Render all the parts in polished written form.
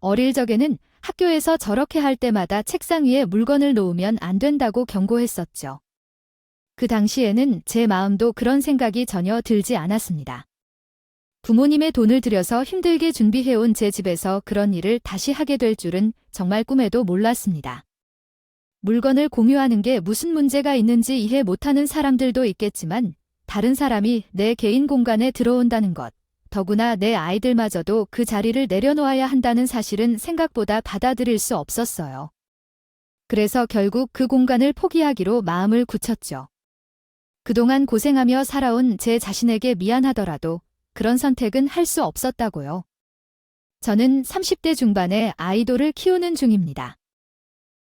어릴 적에는 학교에서 저렇게 할 때마다 책상 위에 물건을 놓으면 안 된다고 경고했었죠. 그 당시에는 제 마음도 그런 생각이 전혀 들지 않았습니다. 부모님의 돈을 들여서 힘들게 준비해온 제 집에서 그런 일을 다시 하게 될 줄은 정말 꿈에도 몰랐습니다. 물건을 공유하는 게 무슨 문제가 있는지 이해 못하는 사람들도 있겠지만 다른 사람이 내 개인 공간에 들어온다는 것, 더구나 내 아이들마저도 그 자리를 내려놓아야 한다는 사실은 생각보다 받아들일 수 없었어요. 그래서 결국 그 공간을 포기하기로 마음을 굳혔죠. 그동안 고생하며 살아온 제 자신에게 미안하더라도 그런 선택은 할 수 없었다고요. 저는 30대 중반에 아이돌을 키우는 중입니다.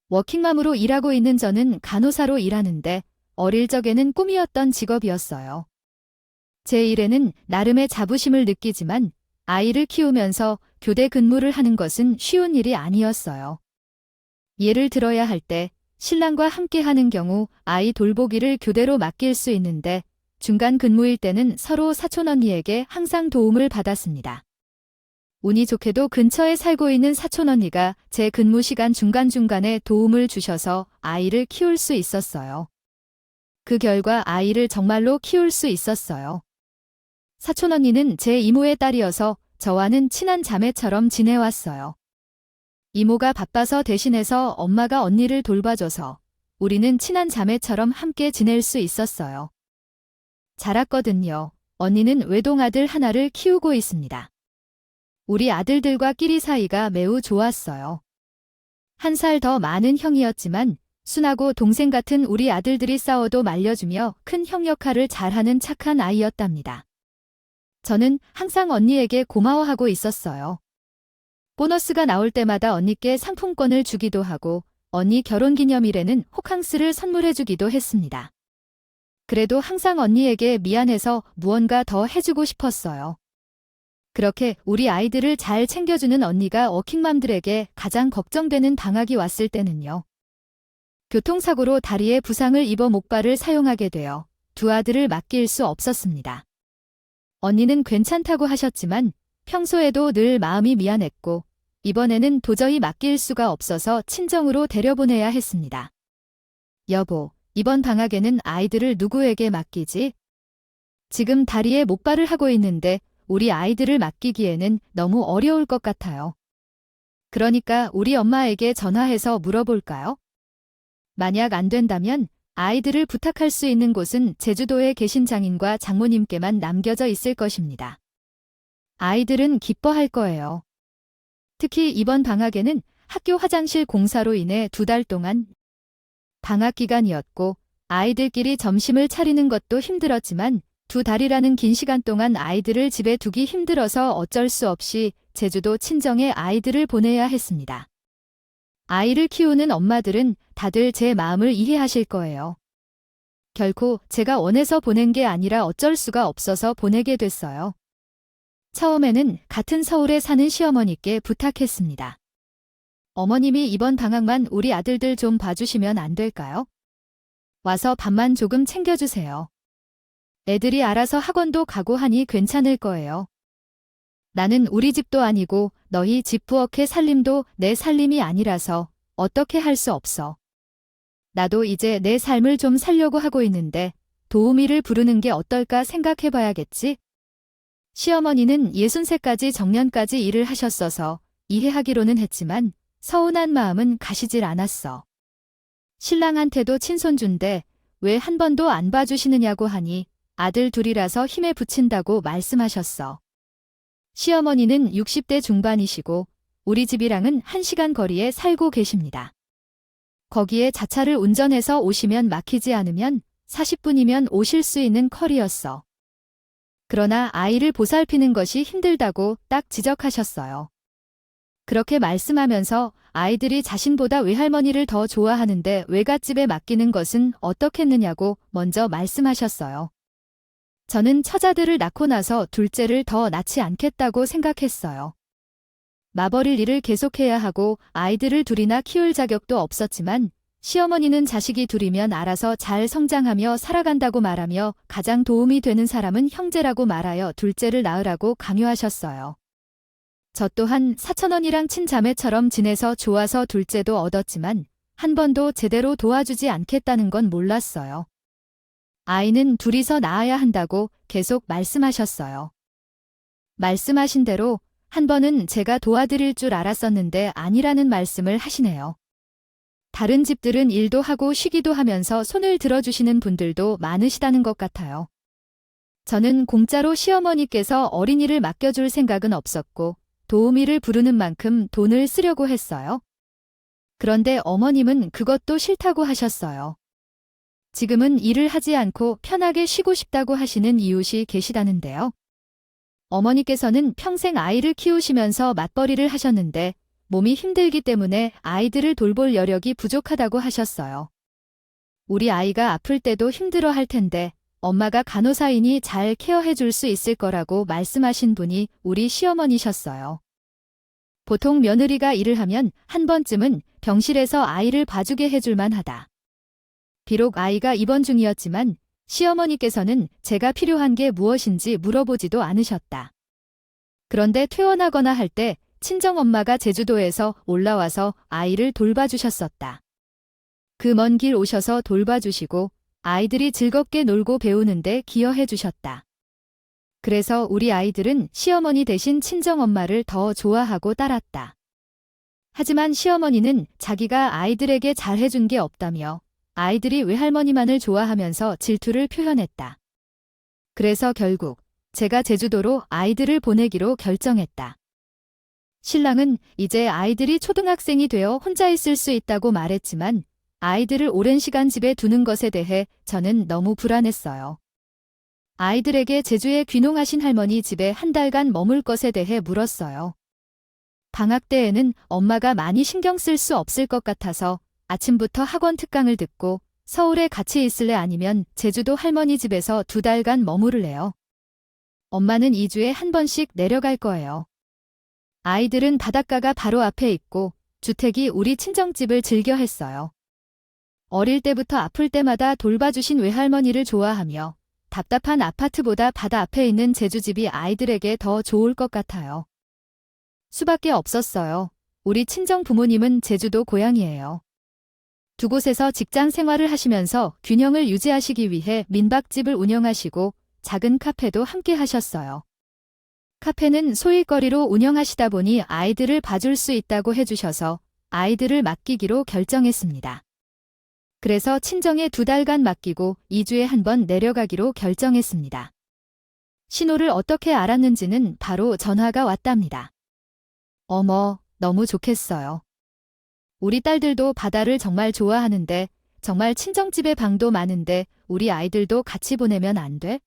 워킹맘으로 일하고 있는 저는 간호사로 일하는데 어릴 적에는 꿈이었던 직업이었어요. 제 일에는 나름의 자부심을 느끼지만 아이를 키우면서 교대 근무를 하는 것은 쉬운 일이 아니었어요. 예를 들어야 할 때 신랑과 함께 하는 경우 아이 돌보기를 교대로 맡길 수 있는데 중간 근무일 때는 서로 사촌 언니에게 항상 도움을 받았습니다. 운이 좋게도 근처에 살고 있는 사촌 언니가 제 근무 시간 중간중간에 도움을 주셔서 아이를 키울 수 있었어요. 그 결과 아이를 정말로 키울 수 있었어요. 사촌 언니는 제 이모의 딸이어서 저와는 친한 자매처럼 지내왔어요. 이모가 바빠서 대신해서 엄마가 언니를 돌봐줘서 우리는 친한 자매처럼 함께 지낼 수 있었어요. 자랐거든요. 언니는 외동아들 하나를 키우고 있습니다. 우리 아들들과 끼리 사이가 매우 좋았어요. 1살 더 많은 형이었지만 순하고 동생 같은 우리 아들들이 싸워도 말려주며 큰 형 역할을 잘하는 착한 아이였답니다. 저는 항상 언니에게 고마워하고 있었어요. 보너스가 나올 때마다 언니께 상품권을 주기도 하고 언니 결혼기념일에는 호캉스를 선물해주기도 했습니다. 그래도 항상 언니에게 미안해서 무언가 더 해주고 싶었어요. 그렇게 우리 아이들을 잘 챙겨주는 언니가 워킹맘들에게 가장 걱정되는 방학이 왔을 때는요. 교통사고로 다리에 부상을 입어 목발을 사용하게 되어 두 아들을 맡길 수 없었습니다. 언니는 괜찮다고 하셨지만 평소에도 늘 마음이 미안했고 이번에는 도저히 맡길 수가 없어서 친정으로 데려보내야 했습니다. 여보, 이번 방학에는 아이들을 누구에게 맡기지? 지금 다리에 목발을 하고 있는데 우리 아이들을 맡기기에는 너무 어려울 것 같아요. 그러니까 우리 엄마에게 전화해서 물어볼까요? 만약 안 된다면 아이들을 부탁할 수 있는 곳은 제주도에 계신 장인과 장모님께만 남겨져 있을 것입니다. 아이들은 기뻐할 거예요. 특히 이번 방학에는 학교 화장실 공사로 인해 2달 동안 방학 기간이었고 아이들끼리 점심을 차리는 것도 힘들었지만 2달이라는 긴 시간 동안 아이들을 집에 두기 힘들어서 어쩔 수 없이 제주도 친정에 아이들을 보내야 했습니다. 아이를 키우는 엄마들은 다들 제 마음을 이해하실 거예요. 결코 제가 원해서 보낸 게 아니라 어쩔 수가 없어서 보내게 됐어요. 처음에는 같은 서울에 사는 시어머니께 부탁했습니다. 어머님이 이번 방학만 우리 아들들 좀 봐주시면 안 될까요? 와서 밥만 조금 챙겨주세요. 애들이 알아서 학원도 가고 하니 괜찮을 거예요. 나는 우리 집도 아니고 너희 집 부엌의 살림도 내 살림이 아니라서 어떻게 할 수 없어. 나도 이제 내 삶을 좀 살려고 하고 있는데 도우미를 부르는 게 어떨까 생각해봐야겠지? 시어머니는 63까지 정년까지 일을 하셨어서 이해하기로는 했지만 서운한 마음은 가시질 않았어. 신랑한테도 친손주인데 왜 한 번도 안 봐주시느냐고 하니 아들 둘이라서 힘에 부친다고 말씀하셨어. 시어머니는 60대 중반이시고 우리 집이랑은 1시간 거리에 살고 계십니다. 거기에 자차를 운전해서 오시면 막히지 않으면 40분이면 오실 수 있는 거리였어. 그러나 아이를 보살피는 것이 힘들다고 딱 지적하셨어요. 그렇게 말씀하면서 아이들이 자신보다 외할머니를 더 좋아하는데 외갓집에 맡기는 것은 어떻겠느냐고 먼저 말씀하셨어요. 저는 처자들을 낳고 나서 둘째를 더 낳지 않겠다고 생각했어요. 맞벌일 일을 계속해야 하고 아이들을 둘이나 키울 자격도 없었지만 시어머니는 자식이 둘이면 알아서 잘 성장하며 살아간다고 말하며 가장 도움이 되는 사람은 형제라고 말하여 둘째를 낳으라고 강요하셨어요. 저 또한 사촌언니랑 친자매처럼 지내서 좋아서 둘째도 얻었지만 한 번도 제대로 도와주지 않겠다는 건 몰랐어요. 아이는 둘이서 낳아야 한다고 계속 말씀하셨어요. 말씀하신 대로 한 번은 제가 도와드릴 줄 알았었는데 아니라는 말씀을 하시네요. 다른 집들은 일도 하고 쉬기도 하면서 손을 들어주시는 분들도 많으시다는 것 같아요. 저는 공짜로 시어머니께서 어린이를 맡겨줄 생각은 없었고 도우미를 부르는 만큼 돈을 쓰려고 했어요. 그런데 어머님은 그것도 싫다고 하셨어요. 지금은 일을 하지 않고 편하게 쉬고 싶다고 하시는 이웃이 계시다는데요. 어머니께서는 평생 아이를 키우시면서 맞벌이를 하셨는데 몸이 힘들기 때문에 아이들을 돌볼 여력이 부족하다고 하셨어요. 우리 아이가 아플 때도 힘들어 할 텐데 엄마가 간호사이니 잘 케어해 줄 수 있을 거라고 말씀하신 분이 우리 시어머니셨어요. 보통 며느리가 일을 하면 한 번쯤은 병실에서 아이를 봐주게 해줄 만하다. 비록 아이가 입원 중이었지만 시어머니께서는 제가 필요한 게 무엇인지 물어보지도 않으셨다. 그런데 퇴원하거나 할 때 친정엄마가 제주도에서 올라와서 아이를 돌봐주셨었다. 그 먼 길 오셔서 돌봐주시고 아이들이 즐겁게 놀고 배우는데 기여해 주셨다. 그래서 우리 아이들은 시어머니 대신 친정엄마를 더 좋아하고 따랐다. 하지만 시어머니는 자기가 아이들에게 잘해준 게 없다며 아이들이 외할머니만을 좋아하면서 질투를 표현했다. 그래서 결국 제가 제주도로 아이들을 보내기로 결정했다. 신랑은 이제 아이들이 초등학생이 되어 혼자 있을 수 있다고 말했지만 아이들을 오랜 시간 집에 두는 것에 대해 저는 너무 불안했어요. 아이들에게 제주에 귀농하신 할머니 집에 한 달간 머물 것에 대해 물었어요. 방학 때에는 엄마가 많이 신경 쓸 수 없을 것 같아서 아침부터 학원 특강을 듣고 서울에 같이 있을래 아니면 제주도 할머니 집에서 2달간 머무를래요. 엄마는 2주에 한 번씩 내려갈 거예요. 아이들은 바닷가가 바로 앞에 있고 주택이 우리 친정집을 즐겨 했어요. 어릴 때부터 아플 때마다 돌봐주신 외할머니를 좋아하며 답답한 아파트보다 바다 앞에 있는 제주집이 아이들에게 더 좋을 것 같아요. 수밖에 없었어요. 우리 친정 부모님은 제주도 고향이에요. 두 곳에서 직장 생활을 하시면서 균형을 유지하시기 위해 민박집을 운영하시고 작은 카페도 함께 하셨어요. 카페는 소일거리로 운영하시다 보니 아이들을 봐줄 수 있다고 해주셔서 아이들을 맡기기로 결정했습니다. 그래서 친정에 2달간 맡기고 2주에 한 번 내려가기로 결정했습니다. 신호를 어떻게 알았는지는 바로 전화가 왔답니다. 어머, 너무 좋겠어요. 우리 딸들도 바다를 정말 좋아하는데 정말 친정집에 방도 많은데 우리 아이들도 같이 보내면 안 돼?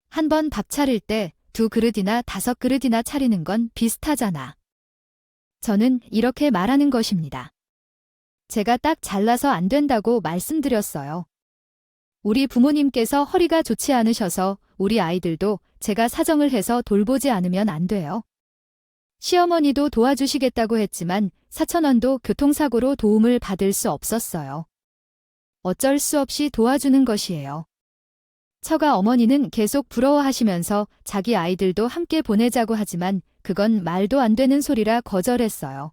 한 번 밥 차릴 때 2그릇이나 5그릇이나 차리는 건 비슷하잖아. 저는 이렇게 말하는 것입니다. 제가 딱 잘라서 안 된다고 말씀드렸어요. 우리 부모님께서 허리가 좋지 않으셔서 우리 아이들도 제가 사정을 해서 돌보지 않으면 안 돼요. 시어머니도 도와주시겠다고 했지만 사천원도 교통사고로 도움을 받을 수 없었어요. 어쩔 수 없이 도와주는 것이에요. 처가 어머니는 계속 부러워하시면서 자기 아이들도 함께 보내자고 하지만 그건 말도 안 되는 소리라 거절했어요.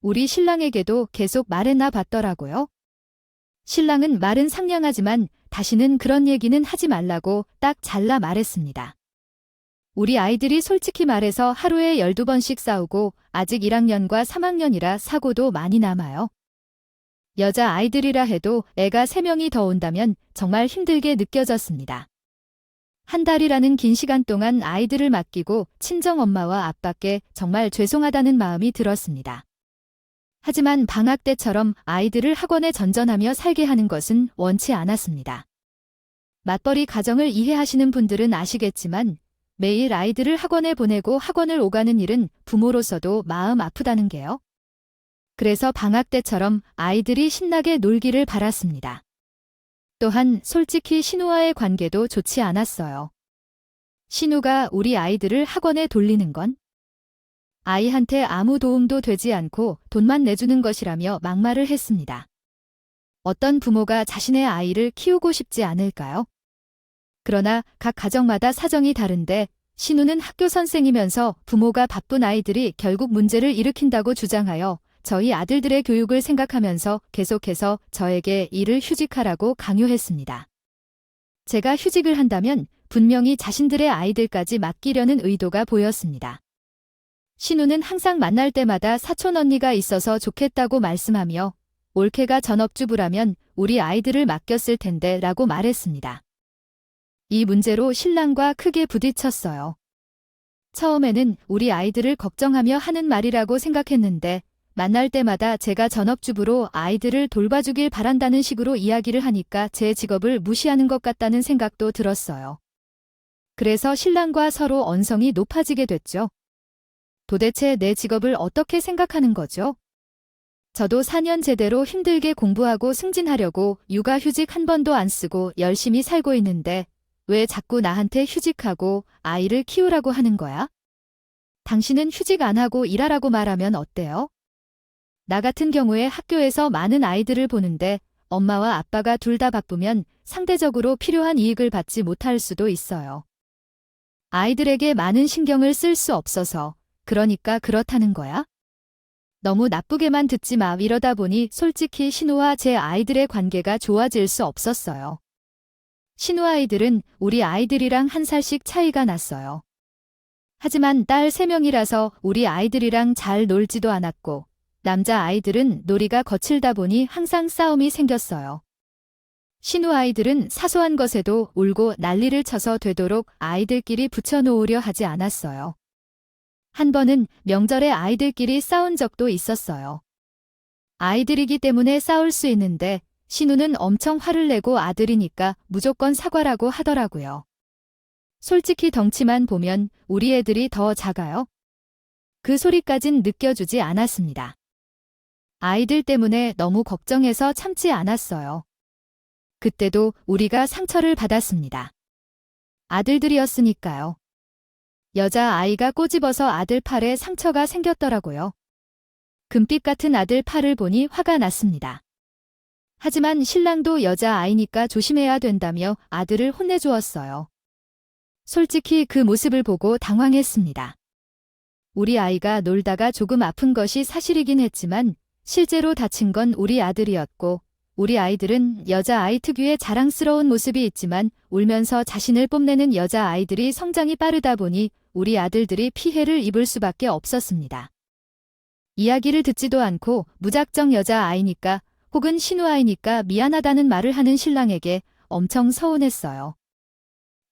우리 신랑에게도 계속 말해나 봤더라고요. 신랑은 말은 상냥하지만 다시는 그런 얘기는 하지 말라고 딱 잘라 말했습니다. 우리 아이들이 솔직히 말해서 하루에 12번씩 싸우고 아직 1학년과 3학년이라 사고도 많이 남아요. 여자 아이들이라 해도 애가 3명이 더 온다면 정말 힘들게 느껴졌습니다. 한 달이라는 긴 시간 동안 아이들을 맡기고 친정엄마와 아빠께 정말 죄송하다는 마음이 들었습니다. 하지만 방학 때처럼 아이들을 학원에 전전하며 살게 하는 것은 원치 않았습니다. 맞벌이 가정을 이해하시는 분들은 아시겠지만 매일 아이들을 학원에 보내고 학원을 오가는 일은 부모로서도 마음 아프다는 게요. 그래서 방학 때처럼 아이들이 신나게 놀기를 바랐습니다. 또한 솔직히 신우와의 관계도 좋지 않았어요. 신우가 우리 아이들을 학원에 돌리는 건 아이한테 아무 도움도 되지 않고 돈만 내주는 것이라며 막말을 했습니다. 어떤 부모가 자신의 아이를 키우고 싶지 않을까요? 그러나 각 가정마다 사정이 다른데 신우는 학교 선생이면서 부모가 바쁜 아이들이 결국 문제를 일으킨다고 주장하여 저희 아들들의 교육을 생각하면서 계속해서 저에게 일을 휴직하라고 강요했습니다. 제가 휴직을 한다면 분명히 자신들의 아이들까지 맡기려는 의도가 보였습니다. 신우는 항상 만날 때마다 사촌 언니가 있어서 좋겠다고 말씀하며 올케가 전업주부라면 우리 아이들을 맡겼을 텐데 라고 말했습니다. 이 문제로 신랑과 크게 부딪혔어요. 처음에는 우리 아이들을 걱정하며 하는 말이라고 생각했는데 만날 때마다 제가 전업주부로 아이들을 돌봐주길 바란다는 식으로 이야기를 하니까 제 직업을 무시하는 것 같다는 생각도 들었어요. 그래서 신랑과 서로 언성이 높아지게 됐죠. 도대체 내 직업을 어떻게 생각하는 거죠? 저도 4년 제대로 힘들게 공부하고 승진하려고 육아휴직 한 번도 안 쓰고 열심히 살고 있는데 왜 자꾸 나한테 휴직하고 아이를 키우라고 하는 거야? 당신은 휴직 안 하고 일하라고 말하면 어때요? 나 같은 경우에 학교에서 많은 아이들을 보는데 엄마와 아빠가 둘 다 바쁘면 상대적으로 필요한 이익을 받지 못할 수도 있어요. 아이들에게 많은 신경을 쓸 수 없어서 그러니까 그렇다는 거야? 너무 나쁘게만 듣지 마. 이러다 보니 솔직히 신우와 제 아이들의 관계가 좋아질 수 없었어요. 신우 아이들은 우리 아이들이랑 1살씩 차이가 났어요. 하지만 딸 3명이라서 우리 아이들이랑 잘 놀지도 않았고 남자 아이들은 놀이가 거칠다 보니 항상 싸움이 생겼어요. 신우 아이들은 사소한 것에도 울고 난리를 쳐서 되도록 아이들끼리 붙여놓으려 하지 않았어요. 한 번은 명절에 아이들끼리 싸운 적도 있었어요. 아이들이기 때문에 싸울 수 있는데 신우는 엄청 화를 내고 아들이니까 무조건 사과라고 하더라고요. 솔직히 덩치만 보면 우리 애들이 더 작아요. 그 소리까진 느껴주지 않았습니다. 아이들 때문에 너무 걱정해서 참지 않았어요. 그때도 우리가 상처를 받았습니다. 아들들이었으니까요. 여자아이가 꼬집어서 아들 팔에 상처가 생겼더라고요. 금빛 같은 아들 팔을 보니 화가 났습니다. 하지만 신랑도 여자아이니까 조심해야 된다며 아들을 혼내주었어요. 솔직히 그 모습을 보고 당황했습니다. 우리 아이가 놀다가 조금 아픈 것이 사실이긴 했지만 실제로 다친 건 우리 아들이었고 우리 아이들은 여자아이 특유의 자랑스러운 모습이 있지만 울면서 자신을 뽐내는 여자아이들이 성장이 빠르다 보니 우리 아들들이 피해를 입을 수밖에 없었습니다. 이야기를 듣지도 않고 무작정 여자아이니까 혹은 신우아이니까 미안하다는 말을 하는 신랑에게 엄청 서운했어요.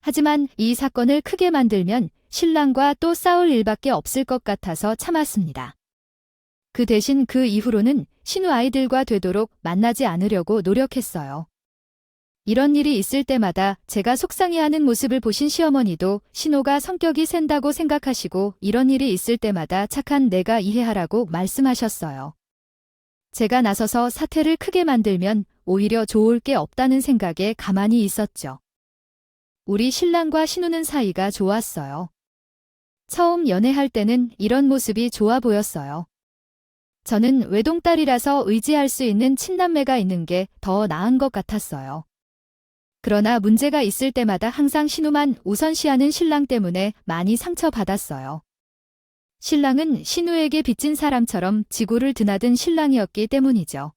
하지만 이 사건을 크게 만들면 신랑과 또 싸울 일밖에 없을 것 같아서 참았습니다. 그 대신 그 이후로는 신우아이들과 되도록 만나지 않으려고 노력했어요. 이런 일이 있을 때마다 제가 속상해하는 모습을 보신 시어머니도 신우가 성격이 센다고 생각하시고 이런 일이 있을 때마다 착한 내가 이해하라고 말씀하셨어요. 제가 나서서 사태를 크게 만들면 오히려 좋을 게 없다는 생각에 가만히 있었죠. 우리 신랑과 신우는 사이가 좋았어요. 처음 연애할 때는 이런 모습이 좋아 보였어요. 저는 외동딸이라서 의지할 수 있는 친남매가 있는 게 더 나은 것 같았어요. 그러나 문제가 있을 때마다 항상 신우만 우선시하는 신랑 때문에 많이 상처받았어요. 신랑은 신우에게 빚진 사람처럼 지구를 드나든 신랑이었기 때문이죠.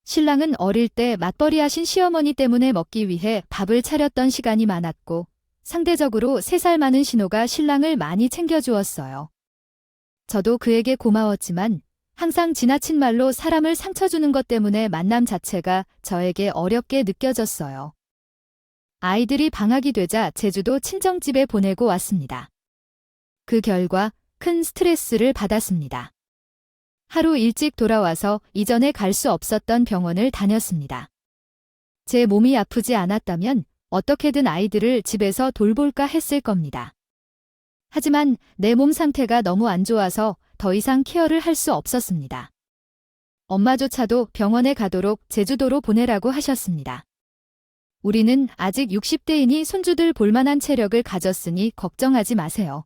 신랑은 어릴 때 맞벌이 하신 시어머니 때문에 먹기 위해 밥을 차렸던 시간이 많았고 상대적으로 3살 많은 신우가 신랑을 많이 챙겨주었어요. 저도 그에게 고마웠지만 항상 지나친 말로 사람을 상처 주는 것 때문에 만남 자체가 저에게 어렵게 느껴졌어요. 아이들이 방학이 되자 제주도 친정집에 보내고 왔습니다. 그 결과 큰 스트레스를 받았습니다. 하루 일찍 돌아와서 이전에 갈 수 없었던 병원을 다녔습니다. 제 몸이 아프지 않았다면 어떻게든 아이들을 집에서 돌볼까 했을 겁니다. 하지만 내 몸 상태가 너무 안 좋아서 더 이상 케어를 할 수 없었습니다. 엄마조차도 병원에 가도록 제주도로 보내라고 하셨습니다. 우리는 아직 60대이니 손주들 볼만한 체력을 가졌으니 걱정하지 마세요.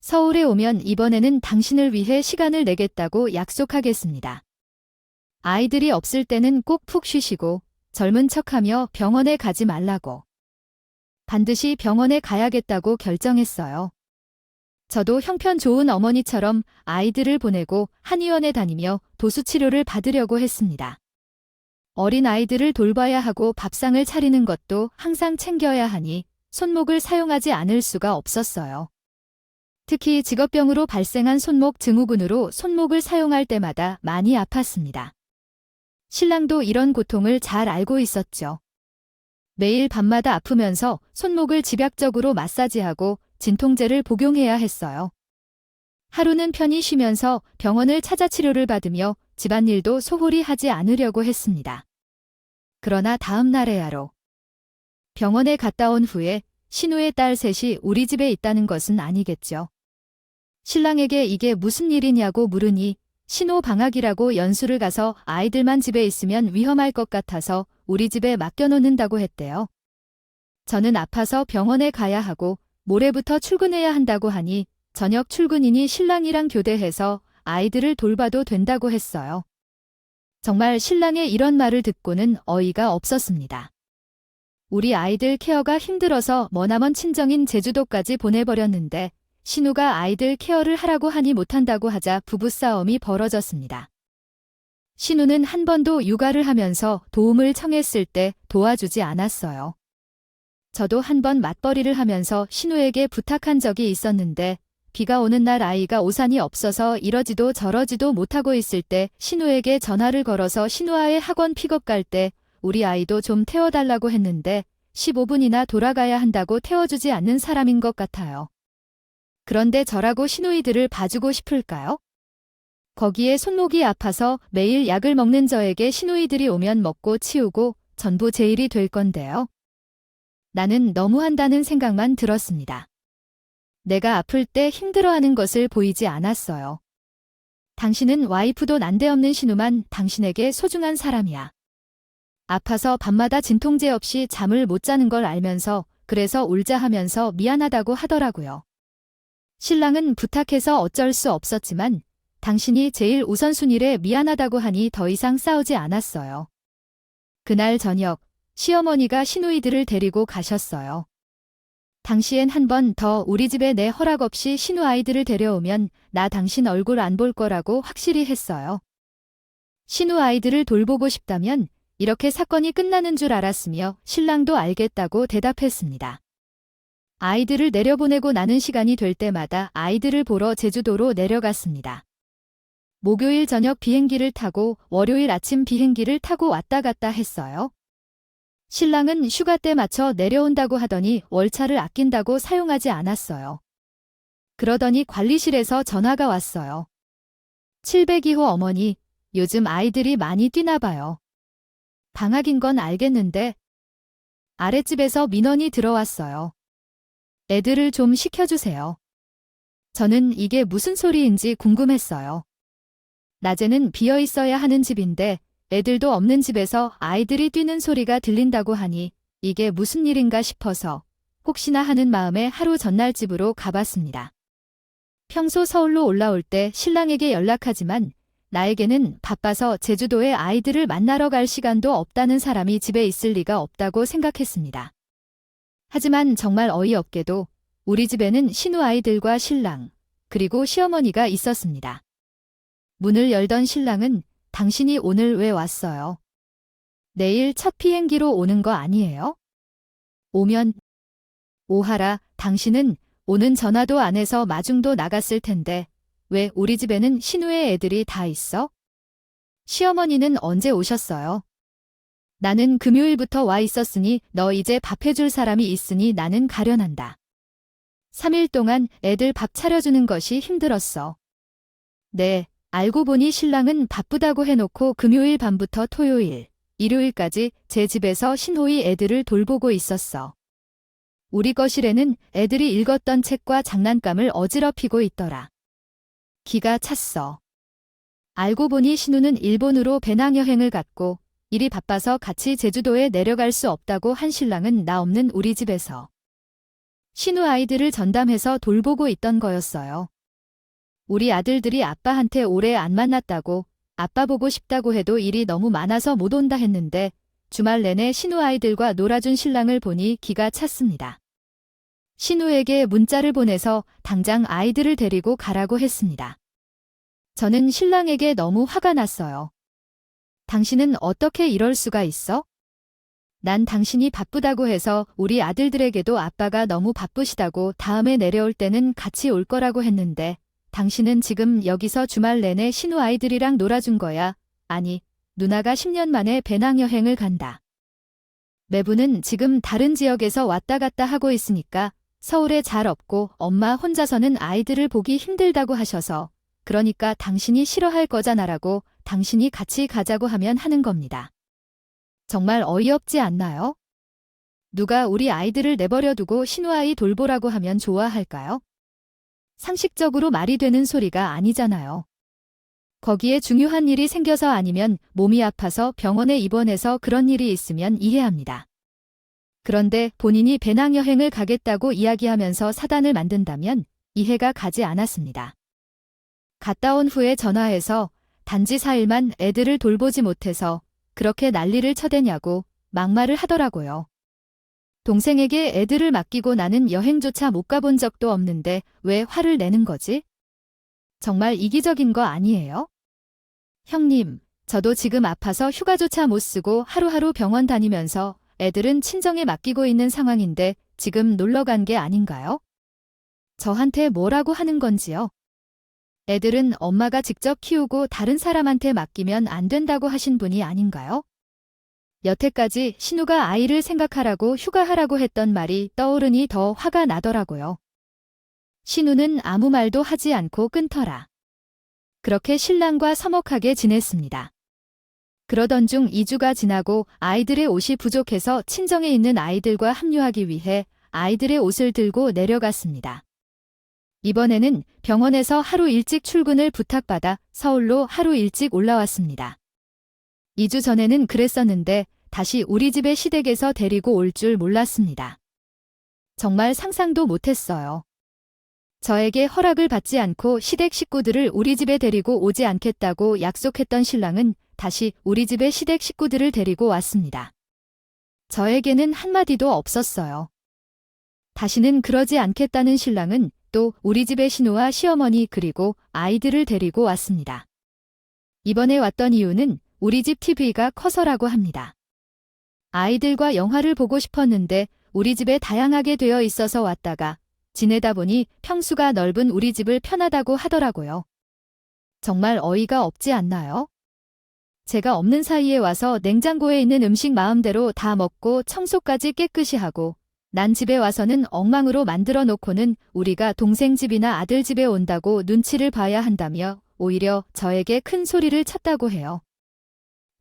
서울에 오면 이번에는 당신을 위해 시간을 내겠다고 약속하겠습니다. 아이들이 없을 때는 꼭 푹 쉬시고 젊은 척하며 병원에 가지 말라고. 반드시 병원에 가야겠다고 결정했어요. 저도 형편 좋은 어머니처럼 아이들을 보내고 한의원에 다니며 도수치료를 받으려고 했습니다. 어린 아이들을 돌봐야 하고 밥상을 차리는 것도 항상 챙겨야 하니 손목을 사용하지 않을 수가 없었어요. 특히 직업병으로 발생한 손목 증후군으로 손목을 사용할 때마다 많이 아팠습니다. 신랑도 이런 고통을 잘 알고 있었죠. 매일 밤마다 아프면서 손목을 집약적으로 마사지하고 진통제를 복용해야 했어요. 하루는 편히 쉬면서 병원을 찾아 치료를 받으며 집안일도 소홀히 하지 않으려고 했습니다. 그러나 다음 날에야로 병원에 갔다 온 후에 신우의 딸 셋이 우리 집에 있다는 것은 아니겠죠. 신랑에게 이게 무슨 일이냐고 물으니 신호 방학이라고 연수를 가서 아이들만 집에 있으면 위험할 것 같아서 우리 집에 맡겨놓는다고 했대요. 저는 아파서 병원에 가야 하고 모레부터 출근해야 한다고 하니 저녁 출근이니 신랑이랑 교대해서 아이들을 돌봐도 된다고 했어요. 정말 신랑의 이런 말을 듣고는 어이가 없었습니다. 우리 아이들 케어가 힘들어서 머나먼 친정인 제주도까지 보내버렸는데 신우가 아이들 케어를 하라고 하니 못한다고 하자 부부싸움이 벌어졌습니다. 신우는 한 번도 육아를 하면서 도움을 청했을 때 도와주지 않았어요. 저도 한 번 맞벌이를 하면서 신우에게 부탁한 적이 있었는데 비가 오는 날 아이가 우산이 없어서 이러지도 저러지도 못하고 있을 때 신우에게 전화를 걸어서 신우아의 학원 픽업 갈 때 우리 아이도 좀 태워달라고 했는데 15분이나 돌아가야 한다고 태워주지 않는 사람인 것 같아요. 그런데 저라고 신우이들을 봐주고 싶을까요? 거기에 손목이 아파서 매일 약을 먹는 저에게 신우이들이 오면 먹고 치우고 전부 제 일이 될 건데요. 나는 너무한다는 생각만 들었습니다. 내가 아플 때 힘들어하는 것을 보이지 않았어요. 당신은 와이프도 난데없는 신우만 당신에게 소중한 사람이야. 아파서 밤마다 진통제 없이 잠을 못 자는 걸 알면서 그래서 울자 하면서 미안하다고 하더라고요. 신랑은 부탁해서 어쩔 수 없었지만 당신이 제일 우선순위래 미안하다고 하니 더 이상 싸우지 않았어요. 그날 저녁 시어머니가 신우이들을 데리고 가셨어요. 당시엔 한 번 더 우리 집에 내 허락 없이 신우 아이들을 데려오면 나 당신 얼굴 안 볼 거라고 확실히 했어요. 신우 아이들을 돌보고 싶다면 이렇게 사건이 끝나는 줄 알았으며 신랑도 알겠다고 대답했습니다. 아이들을 내려보내고 나는 시간이 될 때마다 아이들을 보러 제주도로 내려갔습니다. 목요일 저녁 비행기를 타고 월요일 아침 비행기를 타고 왔다 갔다 했어요. 신랑은 휴가 때 맞춰 내려온다고 하더니 월차를 아낀다고 사용하지 않았어요. 그러더니 관리실에서 전화가 왔어요. 702호 어머니, 요즘 아이들이 많이 뛰나 봐요. 방학인 건 알겠는데 아랫집에서 민원이 들어왔어요. 애들을 좀 시켜주세요. 저는 이게 무슨 소리인지 궁금했어요. 낮에는 비어 있어야 하는 집인데 애들도 없는 집에서 아이들이 뛰는 소리가 들린다고 하니 이게 무슨 일인가 싶어서 혹시나 하는 마음에 하루 전날 집으로 가봤습니다. 평소 서울로 올라올 때 신랑에게 연락하지만 나에게는 바빠서 제주도에 아이들을 만나러 갈 시간도 없다는 사람이 집에 있을 리가 없다고 생각했습니다. 하지만 정말 어이없게도 우리 집에는 신우 아이들과 신랑, 그리고 시어머니가 있었습니다. 문을 열던 신랑은 당신이 오늘 왜 왔어요? 내일 첫 비행기로 오는 거 아니에요? 오면 오하라, 당신은 오는 전화도 안 해서 마중도 나갔을 텐데 왜 우리 집에는 신우의 애들이 다 있어? 시어머니는 언제 오셨어요? 나는 금요일부터 와 있었으니 너 이제 밥 해줄 사람이 있으니 나는 가련한다. 3일 동안 애들 밥 차려주는 것이 힘들었어. 네, 알고 보니 신랑은 바쁘다고 해놓고 금요일 밤부터 토요일, 일요일까지 제 집에서 신호이 애들을 돌보고 있었어. 우리 거실에는 애들이 읽었던 책과 장난감을 어지럽히고 있더라. 기가 찼어. 알고 보니 신우는 일본으로 배낭여행을 갔고 일이 바빠서 같이 제주도에 내려갈 수 없다고 한 신랑은 나 없는 우리 집에서 신우 아이들을 전담해서 돌보고 있던 거였어요. 우리 아들들이 아빠한테 오래 안 만났다고 아빠 보고 싶다고 해도 일이 너무 많아서 못 온다 했는데 주말 내내 신우 아이들과 놀아준 신랑을 보니 기가 찼습니다. 신우에게 문자를 보내서 당장 아이들을 데리고 가라고 했습니다. 저는 신랑에게 너무 화가 났어요. 당신은 어떻게 이럴 수가 있어? 난 당신이 바쁘다고 해서 우리 아들들에게도 아빠가 너무 바쁘시다고 다음에 내려올 때는 같이 올 거라고 했는데 당신은 지금 여기서 주말 내내 신우 아이들이랑 놀아준 거야. 아니, 누나가 10년 만에 배낭여행을 간다. 매부는 지금 다른 지역에서 왔다 갔다 하고 있으니까 서울에 잘 없고 엄마 혼자서는 아이들을 보기 힘들다고 하셔서 그러니까 당신이 싫어할 거잖아라고 당신이 같이 가자고 하면 하는 겁니다. 정말 어이없지 않나요? 누가 우리 아이들을 내버려 두고 신우아이 돌보라고 하면 좋아할까요? 상식적으로 말이 되는 소리가 아니잖아요. 거기에 중요한 일이 생겨서 아니면 몸이 아파서 병원에 입원해서 그런 일이 있으면 이해합니다. 그런데 본인이 배낭여행을 가겠다고 이야기하면서 사단을 만든다면 이해가 가지 않았습니다. 갔다 온 후에 전화해서 단지 4일만 애들을 돌보지 못해서 그렇게 난리를 쳐대냐고 막말을 하더라고요. 동생에게 애들을 맡기고 나는 여행조차 못 가본 적도 없는데 왜 화를 내는 거지? 정말 이기적인 거 아니에요? 형님, 저도 지금 아파서 휴가조차 못 쓰고 하루하루 병원 다니면서 애들은 친정에 맡기고 있는 상황인데 지금 놀러 간 게 아닌가요? 저한테 뭐라고 하는 건지요? 애들은 엄마가 직접 키우고 다른 사람한테 맡기면 안 된다고 하신 분이 아닌가요? 여태까지 신우가 아이를 생각하라고 휴가하라고 했던 말이 떠오르니 더 화가 나더라고요. 신우는 아무 말도 하지 않고 끊더라. 그렇게 신랑과 서먹하게 지냈습니다. 그러던 중 2주가 지나고 아이들의 옷이 부족해서 친정에 있는 아이들과 합류하기 위해 아이들의 옷을 들고 내려갔습니다. 이번에는 병원에서 하루 일찍 출근을 부탁받아 서울로 하루 일찍 올라왔습니다. 2주 전에는 그랬었는데 다시 우리 집의 시댁에서 데리고 올 줄 몰랐습니다. 정말 상상도 못했어요. 저에게 허락을 받지 않고 시댁 식구들을 우리 집에 데리고 오지 않겠다고 약속했던 신랑은 다시 우리 집의 시댁 식구들을 데리고 왔습니다. 저에게는 한마디도 없었어요. 다시는 그러지 않겠다는 신랑은 또 우리 집의 신우와 시어머니 그리고 아이들을 데리고 왔습니다. 이번에 왔던 이유는 우리 집 TV가 커서라고 합니다. 아이들과 영화를 보고 싶었는데 우리 집에 다양하게 되어 있어서 왔다가 지내다 보니 평수가 넓은 우리 집을 편하다고 하더라고요. 정말 어이가 없지 않나요? 제가 없는 사이에 와서 냉장고에 있는 음식 마음대로 다 먹고 청소까지 깨끗이 하고 난 집에 와서는 엉망으로 만들어 놓고는 우리가 동생 집이나 아들 집에 온다고 눈치를 봐야 한다며 오히려 저에게 큰 소리를 쳤다고 해요.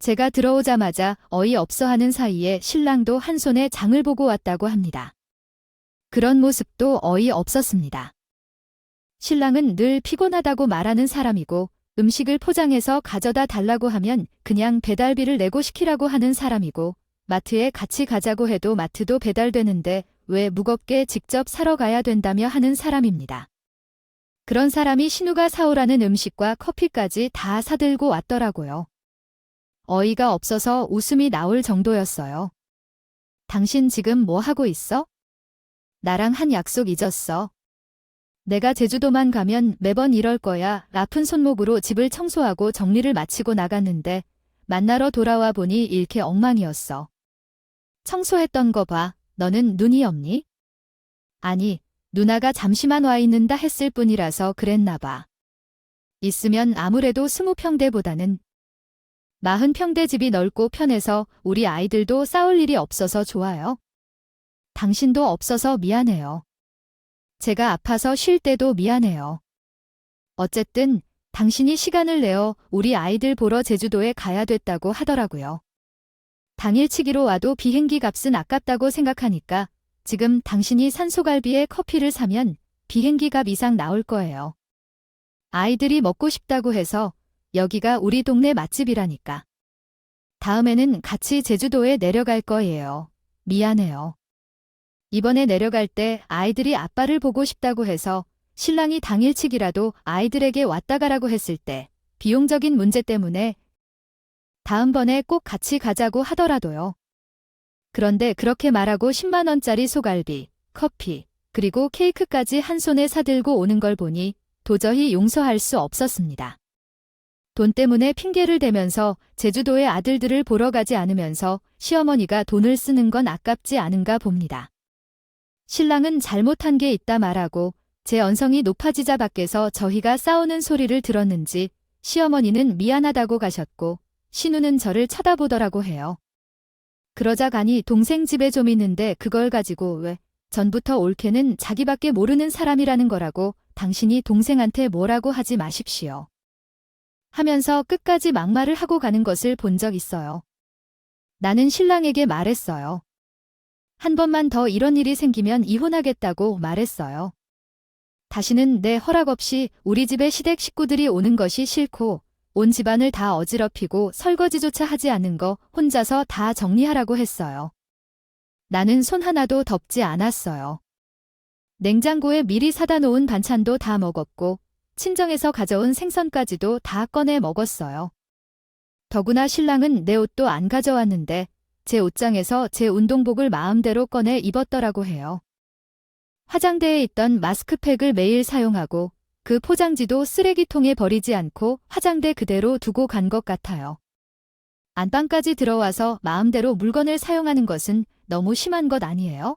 제가 들어오자마자 어이없어 하는 사이에 신랑도 한 손에 장을 보고 왔다고 합니다. 그런 모습도 어이없었습니다. 신랑은 늘 피곤하다고 말하는 사람이고 음식을 포장해서 가져다 달라고 하면 그냥 배달비를 내고 시키라고 하는 사람이고 마트에 같이 가자고 해도 마트도 배달되는데 왜 무겁게 직접 사러 가야 된다며 하는 사람입니다. 그런 사람이 신우가 사오라는 음식과 커피까지 다 사들고 왔더라고요. 어이가 없어서 웃음이 나올 정도였어요. 당신 지금 뭐 하고 있어? 나랑 한 약속 잊었어. 내가 제주도만 가면 매번 이럴 거야. 아픈 손목으로 집을 청소하고 정리를 마치고 나갔는데 만나러 돌아와 보니 이렇게 엉망이었어. 청소했던 거 봐. 너는 눈이 없니? 아니, 누나가 잠시만 와 있는다 했을 뿐이라서 그랬나 봐. 있으면 아무래도 20평대보다는 40평대 집이 넓고 편해서 우리 아이들도 싸울 일이 없어서 좋아요. 당신도 없어서 미안해요. 제가 아파서 쉴 때도 미안해요. 어쨌든 당신이 시간을 내어 우리 아이들 보러 제주도에 가야 됐다고 하더라고요. 당일치기로 와도 비행기 값은 아깝다고 생각하니까 지금 당신이 산소갈비에 커피를 사면 비행기 값 이상 나올 거예요. 아이들이 먹고 싶다고 해서 여기가 우리 동네 맛집이라니까. 다음에는 같이 제주도에 내려갈 거예요. 미안해요. 이번에 내려갈 때 아이들이 아빠를 보고 싶다고 해서 신랑이 당일치기라도 아이들에게 왔다 가라고 했을 때 비용적인 문제 때문에 다음번에 꼭 같이 가자고 하더라도요. 그런데 그렇게 말하고 10만 원짜리 소갈비, 커피, 그리고 케이크까지 한 손에 사들고 오는 걸 보니 도저히 용서할 수 없었습니다. 돈 때문에 핑계를 대면서 제주도의 아들들을 보러 가지 않으면서 시어머니가 돈을 쓰는 건 아깝지 않은가 봅니다. 신랑은 잘못한 게 있다 말하고 제 언성이 높아지자 밖에서 저희가 싸우는 소리를 들었는지 시어머니는 미안하다고 가셨고 신우는 저를 쳐다보더라고 해요. 그러자 가니 동생 집에 좀 있는데 그걸 가지고 왜 전부터 올케는 자기밖에 모르는 사람이라는 거라고 당신이 동생한테 뭐라고 하지 마십시오. 하면서 끝까지 막말을 하고 가는 것을 본 적 있어요. 나는 신랑에게 말했어요. 한 번만 더 이런 일이 생기면 이혼하겠다고 말했어요. 다시는 내 허락 없이 우리 집에 시댁 식구들이 오는 것이 싫고 온 집안을 다 어지럽히고 설거지조차 하지 않은 거 혼자서 다 정리하라고 했어요. 나는 손 하나도 덮지 않았어요. 냉장고에 미리 사다 놓은 반찬도 다 먹었고 친정에서 가져온 생선까지도 다 꺼내 먹었어요. 더구나 신랑은 내 옷도 안 가져왔는데 제 옷장에서 제 운동복을 마음대로 꺼내 입었더라고 해요. 화장대에 있던 마스크팩을 매일 사용하고 그 포장지도 쓰레기통에 버리지 않고 화장대 그대로 두고 간 것 같아요. 안방까지 들어와서 마음대로 물건을 사용하는 것은 너무 심한 것 아니에요?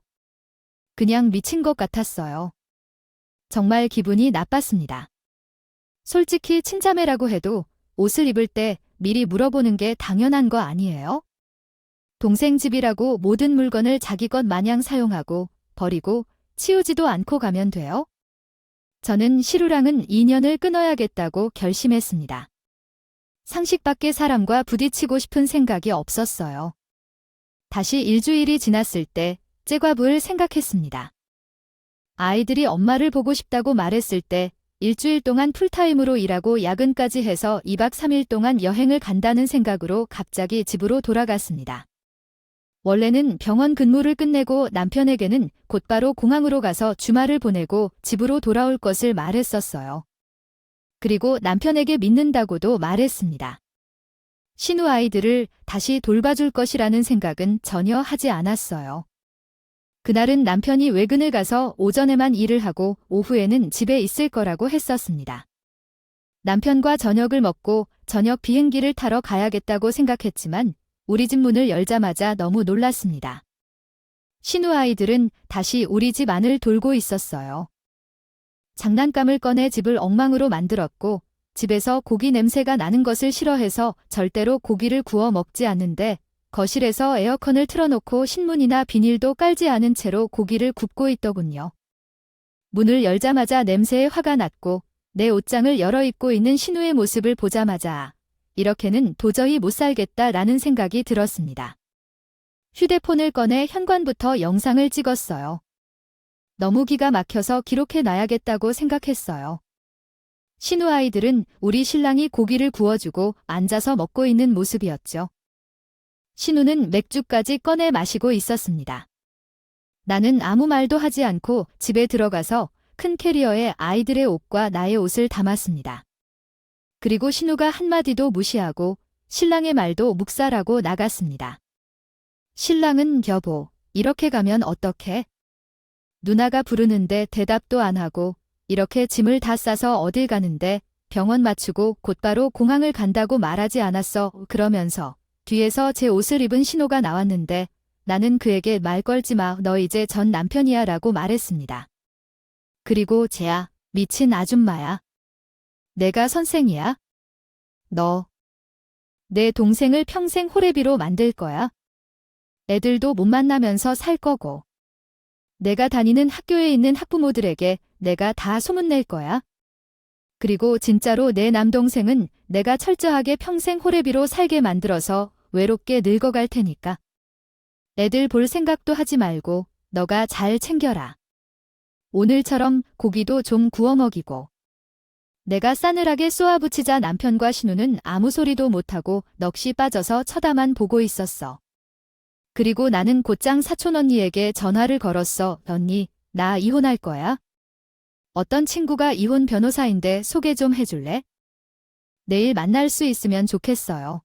그냥 미친 것 같았어요. 정말 기분이 나빴습니다. 솔직히 친자매라고 해도 옷을 입을 때 미리 물어보는 게 당연한 거 아니에요? 동생 집이라고 모든 물건을 자기 것 마냥 사용하고 버리고 치우지도 않고 가면 돼요? 저는 시루랑은 인연을 끊어야겠다고 결심했습니다. 상식 밖의 사람과 부딪히고 싶은 생각이 없었어요. 다시 일주일이 지났을 때 째과부를 생각했습니다. 아이들이 엄마를 보고 싶다고 말했을 때 일주일 동안 풀타임으로 일하고 야근까지 해서 2박 3일 동안 여행을 간다는 생각으로 갑자기 집으로 돌아갔습니다. 원래는 병원 근무를 끝내고 남편에게는 곧바로 공항으로 가서 주말을 보내고 집으로 돌아올 것을 말했었어요. 그리고 남편에게 믿는다고도 말했습니다. 신우 아이들을 다시 돌봐줄 것이라는 생각은 전혀 하지 않았어요. 그날은 남편이 외근을 가서 오전에만 일을 하고 오후에는 집에 있을 거라고 했었습니다. 남편과 저녁을 먹고 저녁 비행기를 타러 가야겠다고 생각했지만 우리 집 문을 열자마자 너무 놀랐습니다. 신우 아이들은 다시 우리 집 안을 돌고 있었어요. 장난감을 꺼내 집을 엉망으로 만들었고 집에서 고기 냄새가 나는 것을 싫어해서 절대로 고기를 구워 먹지 않는데 거실에서 에어컨을 틀어놓고 신문이나 비닐도 깔지 않은 채로 고기를 굽고 있더군요. 문을 열자마자 냄새에 화가 났고 내 옷장을 열어 입고 있는 신우의 모습을 보자마자 이렇게는 도저히 못 살겠다라는 생각이 들었습니다. 휴대폰을 꺼내 현관부터 영상을 찍었어요. 너무 기가 막혀서 기록해 놔야겠다고 생각했어요. 신우 아이들은 우리 신랑이 고기를 구워주고 앉아서 먹고 있는 모습이었죠. 신우는 맥주까지 꺼내 마시고 있었습니다. 나는 아무 말도 하지 않고 집에 들어가서 큰 캐리어에 아이들의 옷과 나의 옷을 담았습니다. 그리고 신우가 한마디도 무시하고 신랑의 말도 묵살하고 나갔습니다. 신랑은 여보, 이렇게 가면 어떡해? 누나가 부르는데 대답도 안 하고 이렇게 짐을 다 싸서 어딜 가는데 병원 맞추고 곧바로 공항을 간다고 말하지 않았어. 그러면서 뒤에서 제 옷을 입은 신우가 나왔는데 나는 그에게 말 걸지 마. 너 이제 전 남편이야 라고 말했습니다. 그리고 쟤야, 미친 아줌마야. 내가 선생이야? 너 내 동생을 평생 호래비로 만들 거야? 애들도 못 만나면서 살 거고. 내가 다니는 학교에 있는 학부모들에게 내가 다 소문낼 거야. 그리고 진짜로 내 남동생은 내가 철저하게 평생 호래비로 살게 만들어서 외롭게 늙어갈 테니까. 애들 볼 생각도 하지 말고 너가 잘 챙겨라. 오늘처럼 고기도 좀 구워 먹이고. 내가 싸늘하게 쏘아붙이자 남편과 신우는 아무 소리도 못하고 넋이 빠져서 쳐다만 보고 있었어. 그리고 나는 곧장 사촌 언니에게 전화를 걸었어. 언니, 나 이혼할 거야. 어떤 친구가 이혼 변호사인데 소개 좀 해줄래? 내일 만날 수 있으면 좋겠어요.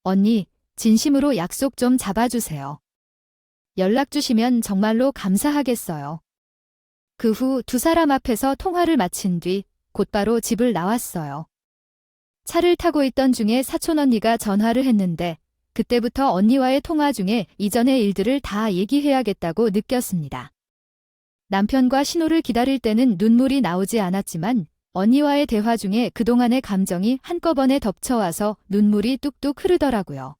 언니, 진심으로 약속 좀 잡아주세요. 연락 주시면 정말로 감사하겠어요. 그 후 두 사람 앞에서 통화를 마친 뒤 곧바로 집을 나왔어요. 차를 타고 있던 중에 사촌 언니가 전화를 했는데 그때부터 언니와의 통화 중에 이전의 일들을 다 얘기해야겠다고 느꼈습니다. 남편과 신호를 기다릴 때는 눈물이 나오지 않았지만 언니와의 대화 중에 그동안의 감정이 한꺼번에 덮쳐와서 눈물이 뚝뚝 흐르더라고요.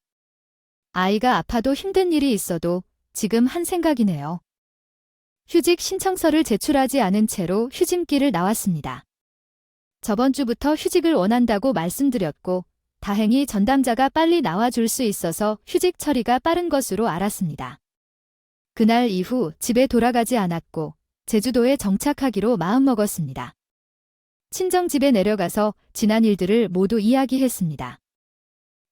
아이가 아파도 힘든 일이 있어도 지금 한 생각이네요. 휴직 신청서를 제출하지 않은 채로 휴직길을 나왔습니다. 저번 주부터 휴직을 원한다고 말씀드렸고 다행히 전담자가 빨리 나와줄 수 있어서 휴직 처리가 빠른 것으로 알았습니다. 그날 이후 집에 돌아가지 않았고 제주도에 정착하기로 마음먹었습니다. 친정집에 내려가서 지난 일들을 모두 이야기했습니다.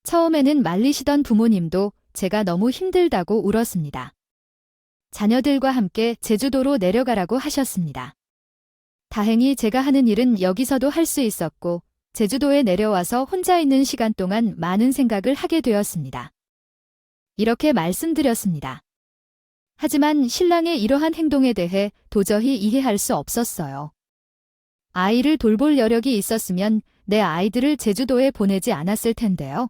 처음에는 말리시던 부모님도 제가 너무 힘들다고 울었습니다. 자녀들과 함께 제주도로 내려가라고 하셨습니다. 다행히 제가 하는 일은 여기서도 할 수 있었고 제주도에 내려와서 혼자 있는 시간 동안 많은 생각을 하게 되었습니다. 이렇게 말씀드렸습니다. 하지만 신랑의 이러한 행동에 대해 도저히 이해할 수 없었어요. 아이를 돌볼 여력이 있었으면 내 아이들을 제주도에 보내지 않았을 텐데요.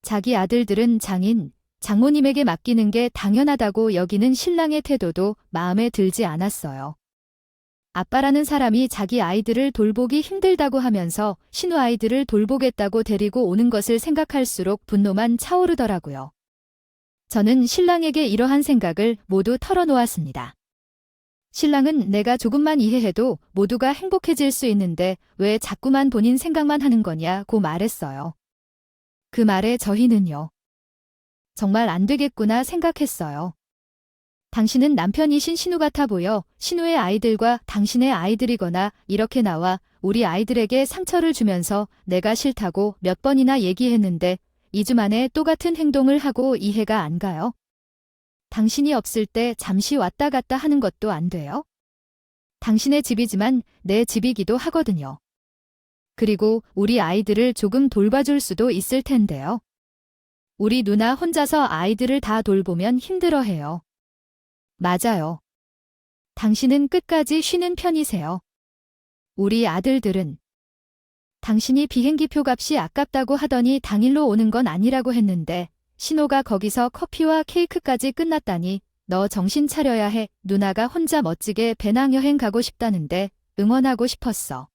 자기 아들들은 장인, 장모님에게 맡기는 게 당연하다고 여기는 신랑의 태도도 마음에 들지 않았어요. 아빠라는 사람이 자기 아이들을 돌보기 힘들다고 하면서 신우 아이들을 돌보겠다고 데리고 오는 것을 생각할수록 분노만 차오르더라고요. 저는 신랑에게 이러한 생각을 모두 털어놓았습니다. 신랑은 내가 조금만 이해해도 모두가 행복해질 수 있는데 왜 자꾸만 본인 생각만 하는 거냐고 말했어요. 그 말에 저희는요. 정말 안 되겠구나 생각했어요. 당신은 남편이신 신우 같아 보여 신우의 아이들과 당신의 아이들이거나 이렇게 나와 우리 아이들에게 상처를 주면서 내가 싫다고 몇 번이나 얘기했는데 2주 만에 똑같은 행동을 하고 이해가 안 가요? 당신이 없을 때 잠시 왔다 갔다 하는 것도 안 돼요? 당신의 집이지만 내 집이기도 하거든요. 그리고 우리 아이들을 조금 돌봐줄 수도 있을 텐데요. 우리 누나 혼자서 아이들을 다 돌보면 힘들어해요. 맞아요. 당신은 끝까지 쉬는 편이세요. 우리 아들들은 당신이 비행기표 값이 아깝다고 하더니 당일로 오는 건 아니라고 했는데 신호가 거기서 커피와 케이크까지 끝났다니 너 정신 차려야 해. 누나가 혼자 멋지게 배낭여행 가고 싶다는데 응원하고 싶었어.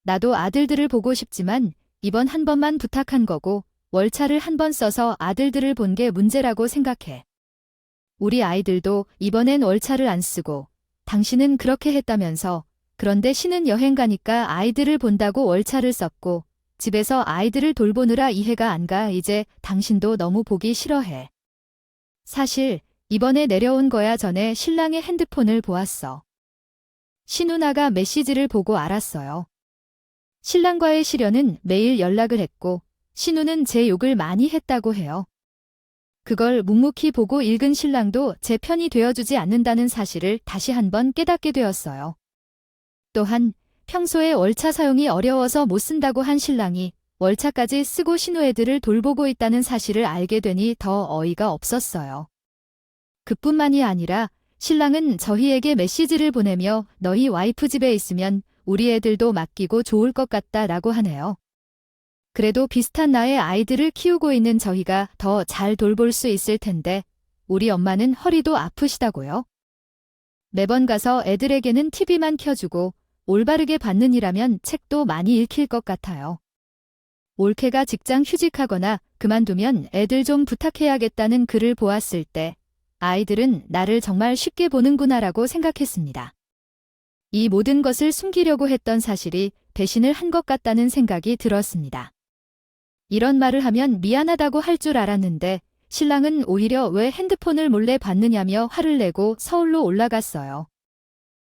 나도 아들들을 보고 싶지만 이번 한 번만 부탁한 거고 월차를 한 번 써서 아들들을 본 게 문제라고 생각해. 우리 아이들도 이번엔 월차를 안 쓰고 당신은 그렇게 했다면서 그런데 신은 여행 가니까 아이들을 본다고 월차를 썼고 집에서 아이들을 돌보느라 이해가 안 가. 이제 당신도 너무 보기 싫어해. 사실 이번에 내려온 거야 전에 신랑의 핸드폰을 보았어. 신우나가 메시지를 보고 알았어요. 신랑과의 시련은 매일 연락을 했고 신우는 제 욕을 많이 했다고 해요. 그걸 묵묵히 보고 읽은 신랑도 제 편이 되어주지 않는다는 사실을 다시 한번 깨닫게 되었어요. 또한 평소에 월차 사용이 어려워서 못 쓴다고 한 신랑이 월차까지 쓰고 신우 애들을 돌보고 있다는 사실을 알게 되니 더 어이가 없었어요. 그뿐만이 아니라 신랑은 저희에게 메시지를 보내며 너희 와이프 집에 있으면 우리 애들도 맡기고 좋을 것 같다라고 하네요. 그래도 비슷한 나의 아이들을 키우고 있는 저희가 더 잘 돌볼 수 있을 텐데 우리 엄마는 허리도 아프시다고요? 매번 가서 애들에게는 TV만 켜주고 올바르게 받는 일하면 책도 많이 읽힐 것 같아요. 올케가 직장 휴직하거나 그만두면 애들 좀 부탁해야겠다는 글을 보았을 때 아이들은 나를 정말 쉽게 보는구나라고 생각했습니다. 이 모든 것을 숨기려고 했던 사실이 배신을 한 것 같다는 생각이 들었습니다. 이런 말을 하면 미안하다고 할 줄 알았는데 신랑은 오히려 왜 핸드폰을 몰래 받느냐며 화를 내고 서울로 올라갔어요.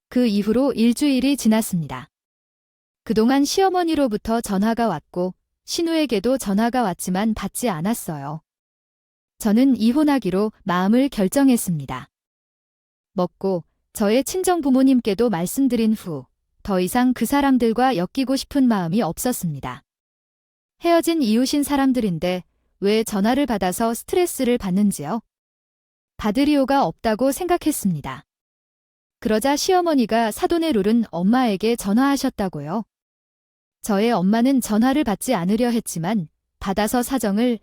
그 이후로 일주일이 지났습니다. 그동안 시어머니로부터 전화가 왔고 신우에게도 전화가 왔지만 받지 않았어요. 저는 이혼하기로 마음을 결정했습니다. 먹고 저의 친정 부모님께도 말씀드린 후 더 이상 그 사람들과 엮이고 싶은 마음이 없었습니다. 헤어진 이웃인 사람들인데 왜 전화를 받아서 스트레스를 받는지요? 받을 이유가 없다고 생각했습니다. 그러자 시어머니가 사돈의 룰은 엄마에게 전화하셨다고요. 저의 엄마는 전화를 받지 않으려 했지만 받아서 사정을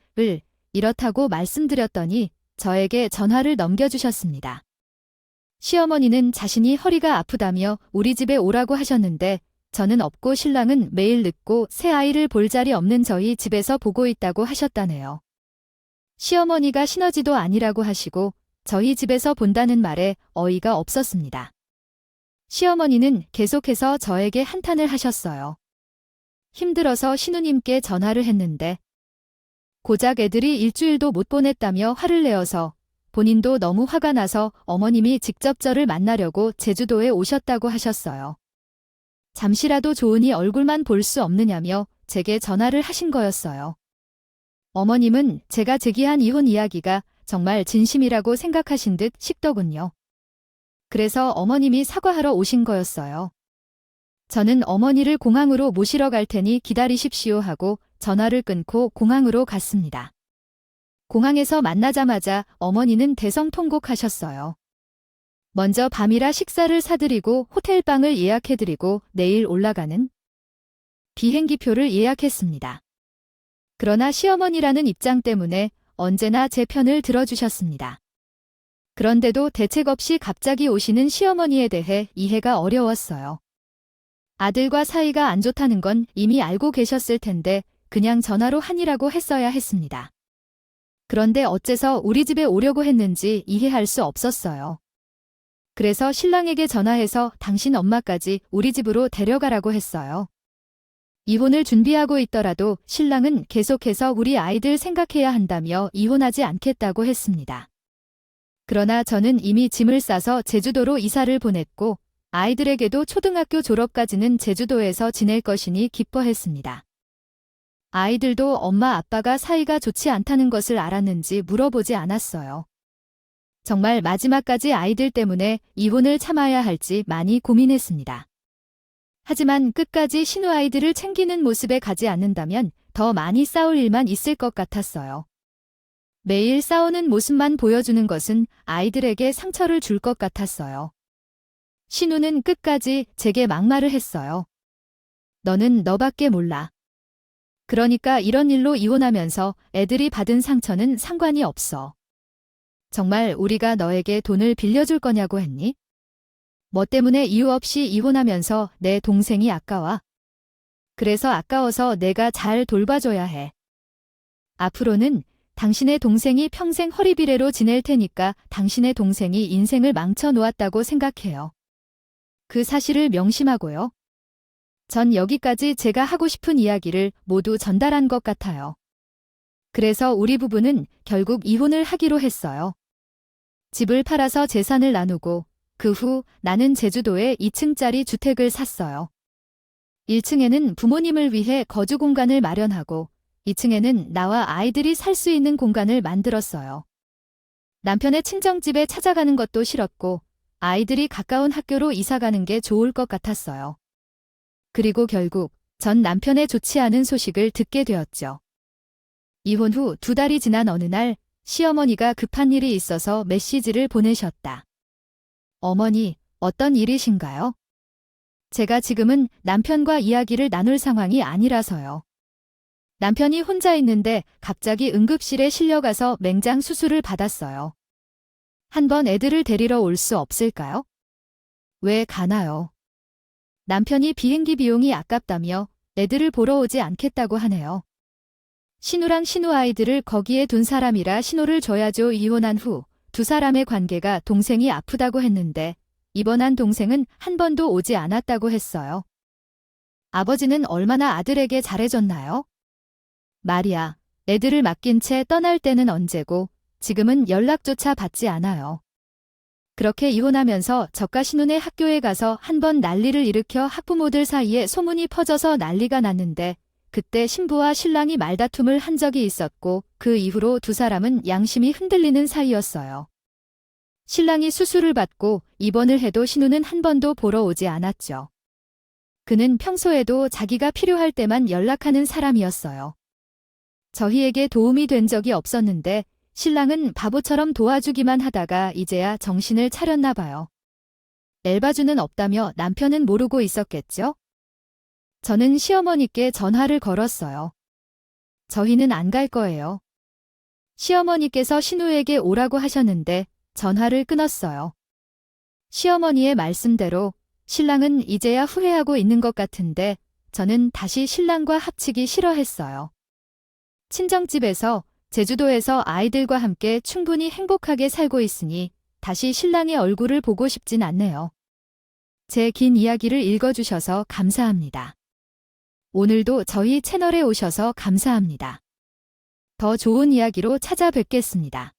이렇다고 말씀드렸더니 저에게 전화를 넘겨주셨습니다. 시어머니는 자신이 허리가 아프다며 우리 집에 오라고 하셨는데 저는 없고 신랑은 매일 늦고 새 아이를 볼 자리 없는 저희 집에서 보고 있다고 하셨다네요. 시어머니가 시너지도 아니라고 하시고 저희 집에서 본다는 말에 어이가 없었습니다. 시어머니는 계속해서 저에게 한탄을 하셨어요. 힘들어서 신우님께 전화를 했는데 고작 애들이 일주일도 못 보냈다며 화를 내어서 본인도 너무 화가 나서 어머님이 직접 저를 만나려고 제주도에 오셨다고 하셨어요. 잠시라도 좋으니 얼굴만 볼 수 없느냐며 제게 전화를 하신 거였어요. 어머님은 제가 제기한 이혼 이야기가 정말 진심이라고 생각하신 듯 싶더군요. 그래서 어머님이 사과하러 오신 거였어요. 저는 어머니를 공항으로 모시러 갈 테니 기다리십시오 하고 전화를 끊고 공항으로 갔습니다. 공항에서 만나자마자 어머니는 대성통곡하셨어요. 먼저 밤이라 식사를 사드리고 호텔방을 예약해드리고 내일 올라가는 비행기표를 예약했습니다. 그러나 시어머니라는 입장 때문에 언제나 제 편을 들어주셨습니다. 그런데도 대책 없이 갑자기 오시는 시어머니에 대해 이해가 어려웠어요. 아들과 사이가 안 좋다는 건 이미 알고 계셨을 텐데 그냥 전화로 한이라고 했어야 했습니다. 그런데 어째서 우리 집에 오려고 했는지 이해할 수 없었어요. 그래서 신랑에게 전화해서 당신 엄마까지 우리 집으로 데려가라고 했어요. 이혼을 준비하고 있더라도 신랑은 계속해서 우리 아이들 생각해야 한다며 이혼하지 않겠다고 했습니다. 그러나 저는 이미 짐을 싸서 제주도로 이사를 보냈고 아이들에게도 초등학교 졸업까지는 제주도에서 지낼 것이니 기뻐했습니다. 아이들도 엄마 아빠가 사이가 좋지 않다는 것을 알았는지 물어보지 않았어요. 정말 마지막까지 아이들 때문에 이혼을 참아야 할지 많이 고민했습니다. 하지만 끝까지 신우 아이들을 챙기는 모습에 가지 않는다면 더 많이 싸울 일만 있을 것 같았어요. 매일 싸우는 모습만 보여주는 것은 아이들에게 상처를 줄 것 같았어요. 신우는 끝까지 제게 막말을 했어요. 너는 너밖에 몰라. 그러니까 이런 일로 이혼하면서 애들이 받은 상처는 상관이 없어. 정말 우리가 너에게 돈을 빌려줄 거냐고 했니? 뭐 때문에 이유 없이 이혼하면서 내 동생이 아까워. 그래서 아까워서 내가 잘 돌봐줘야 해. 앞으로는 당신의 동생이 평생 허리비레로 지낼 테니까 당신의 동생이 인생을 망쳐 놓았다고 생각해요. 그 사실을 명심하고요. 전 여기까지 제가 하고 싶은 이야기를 모두 전달한 것 같아요. 그래서 우리 부부는 결국 이혼을 하기로 했어요. 집을 팔아서 재산을 나누고 그 후 나는 제주도에 2층짜리 주택을 샀어요. 1층에는 부모님을 위해 거주 공간을 마련하고 2층에는 나와 아이들이 살 수 있는 공간을 만들었어요. 남편의 친정집에 찾아가는 것도 싫었고 아이들이 가까운 학교로 이사가는 게 좋을 것 같았어요. 그리고 결국 전 남편의 좋지 않은 소식을 듣게 되었죠. 이혼 후 2달이 지난 어느 날 시어머니가 급한 일이 있어서 메시지를 보내셨다. 어머니, 어떤 일이신가요? 제가 지금은 남편과 이야기를 나눌 상황이 아니라서요. 남편이 혼자 있는데 갑자기 응급실에 실려가서 맹장 수술을 받았어요. 한번 애들을 데리러 올 수 없을까요? 왜 가나요? 남편이 비행기 비용이 아깝다며 애들을 보러 오지 않겠다고 하네요. 신우랑 신우 아이들을 거기에 둔 사람이라 신호를 줘야죠. 이혼한 후 2사람의 관계가 동생이 아프다고 했는데 입원한 동생은 한 번도 오지 않았다고 했어요. 아버지는 얼마나 아들에게 잘해줬나요? 말이야, 애들을 맡긴 채 떠날 때는 언제고 지금은 연락조차 받지 않아요. 그렇게 이혼하면서 저가 신혼의 학교에 가서 한 번 난리를 일으켜 학부모들 사이에 소문이 퍼져서 난리가 났는데 그때 신부와 신랑이 말다툼을 한 적이 있었고 그 이후로 2사람은 양심이 흔들리는 사이였어요. 신랑이 수술을 받고 입원을 해도 신우는 한 번도 보러 오지 않았죠. 그는 평소에도 자기가 필요할 때만 연락하는 사람이었어요. 저희에게 도움이 된 적이 없었는데 신랑은 바보처럼 도와주기만 하다가 이제야 정신을 차렸나 봐요. 엘바주는 없다며 남편은 모르고 있었겠죠? 저는 시어머니께 전화를 걸었어요. 저희는 안 갈 거예요. 시어머니께서 신우에게 오라고 하셨는데 전화를 끊었어요. 시어머니의 말씀대로 신랑은 이제야 후회하고 있는 것 같은데 저는 다시 신랑과 합치기 싫어했어요. 친정집에서 제주도에서 아이들과 함께 충분히 행복하게 살고 있으니 다시 신랑의 얼굴을 보고 싶진 않네요. 제 긴 이야기를 읽어주셔서 감사합니다. 오늘도 저희 채널에 오셔서 감사합니다. 더 좋은 이야기로 찾아뵙겠습니다.